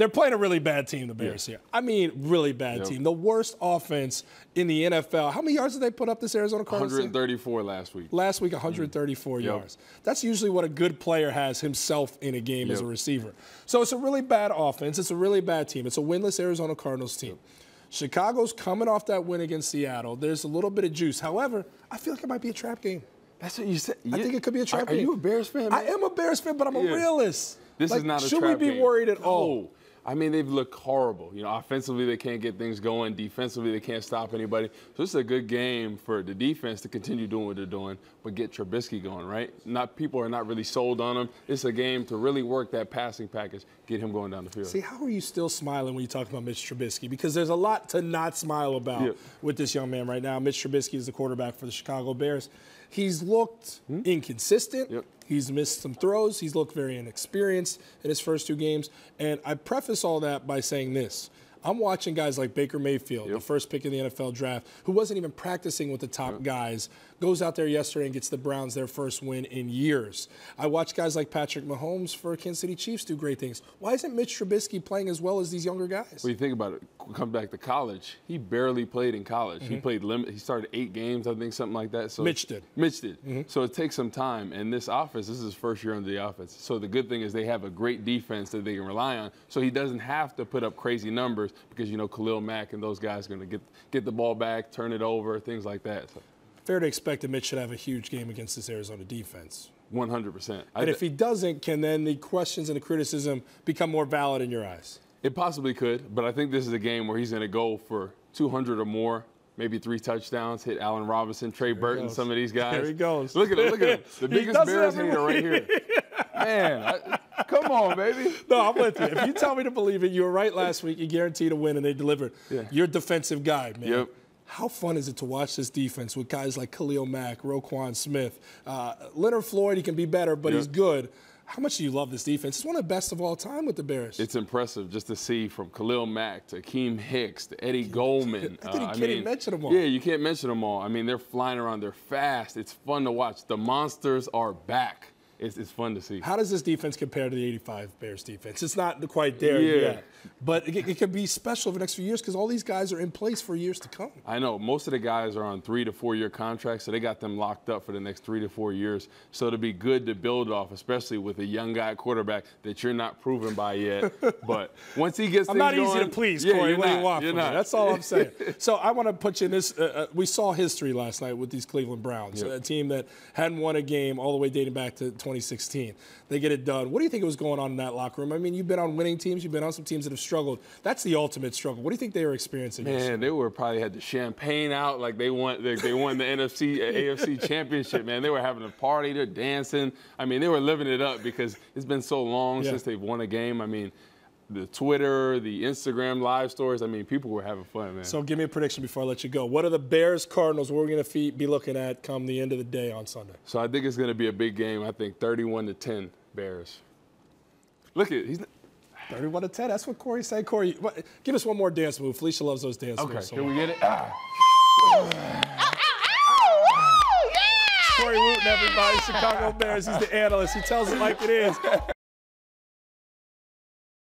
They're playing a really bad team, the Bears here. I mean, really bad team. The worst offense in the NFL. How many yards did they put up this Arizona Cardinals team? 134 last week. Last week, 134 yards. That's usually what a good player has himself in a game as a receiver. So it's a really bad offense. It's a really bad team. It's a winless Arizona Cardinals team. Chicago's coming off that win against Seattle. There's a little bit of juice. However, I feel like it might be a trap game. That's what you said. I think it could be a trap game. Are you a Bears fan, man? I am a Bears fan, but I'm a realist. This is not a trap game. Should we be worried at all? I mean, they've looked horrible. You know, offensively, they can't get things going. Defensively, they can't stop anybody. So this is a good game for the defense to continue doing what they're doing, but get Trubisky going, right? People are not really sold on him. It's a game to really work that passing package, get him going down the field. See, how are you still smiling when you talk about Mitch Trubisky? Because there's a lot to not smile about with this young man right now. Mitch Trubisky is the quarterback for the Chicago Bears. He's looked inconsistent. He's missed some throws. He's looked very inexperienced in his first 2 games. And I preface all that by saying this. I'm watching guys like Baker Mayfield, the first pick in the NFL draft, who wasn't even practicing with the top guys, goes out there yesterday and gets the Browns their first win in years. I watch guys like Patrick Mahomes for Kansas City Chiefs do great things. Why isn't Mitch Trubisky playing as well as these younger guys? Well, you think about it, come back to college. He barely played in college. He played he started 8 games, I think, something like that. So Mitch did. So it takes some time. And this offense, this is his first year under the offense. So the good thing is they have a great defense that they can rely on. So he doesn't have to put up crazy numbers because, you know, Khalil Mack and those guys are going to get the ball back, turn it over, things like that. So. Fair to expect that Mitch should have a huge game against this Arizona defense. 100%. And if he doesn't, can then the questions and the criticism become more valid in your eyes? It possibly could, but I think this is a game where he's going to go for 200 or more, maybe 3 touchdowns, hit Allen Robinson, Trey Burton, some of these guys. There he goes. Look at him. The biggest Bears hater right here. Man, come on, baby. No, I'm with you. If you tell me to believe it, you were right last week. You guaranteed a win, and they delivered. You're a defensive guy, man. How fun is it to watch this defense with guys like Khalil Mack, Roquan Smith, Leonard Floyd? He can be better, but he's good. How much do you love this defense? It's one of the best of all time with the Bears. It's impressive just to see from Khalil Mack to Akeem Hicks to Eddie Goldman. I think you can't mention them all. Yeah, you can't mention them all. I mean, they're flying around. They're fast. It's fun to watch. The monsters are back. It's fun to see. How does this defense compare to the '85 Bears defense? It's not quite there yet, but it could be special for the next few years because all these guys are in place for years to come. I know. Most of the guys are on 3 to 4 year contracts, so they got them locked up for the next 3 to 4 years. So it'll be good to build off, especially with a young guy quarterback that you're not proven by yet. But once he gets I'm not easy to please, Corey. What do you want from me? That's all I'm saying. So I want to put you in this. We saw history last night with these Cleveland Browns, a team that hadn't won a game all the way dating back to 2016. They get it done. What do you think was going on in that locker room? I mean, you've been on winning teams. You've been on some teams that have struggled. That's the ultimate struggle. What do you think they were experiencing? Man, they were probably had the champagne out like they won the NFC, AFC championship, man. They were having a party. They're dancing. I mean, they were living it up because it's been so long since they've won a game. I mean, the Twitter, the Instagram live stories, I mean, people were having fun, man. So give me a prediction before I let you go. What are the Bears Cardinals we're going to be looking at come the end of the day on Sunday? So I think it's going to be a big game. I think 31-10 Bears. Look at he's 31-10. That's what Corey said. Corey, give us one more dance move. Felicia loves those dance moves. Okay, can we get it? Corey Wootton, everybody, Chicago Bears. He's the analyst. He tells it like it is.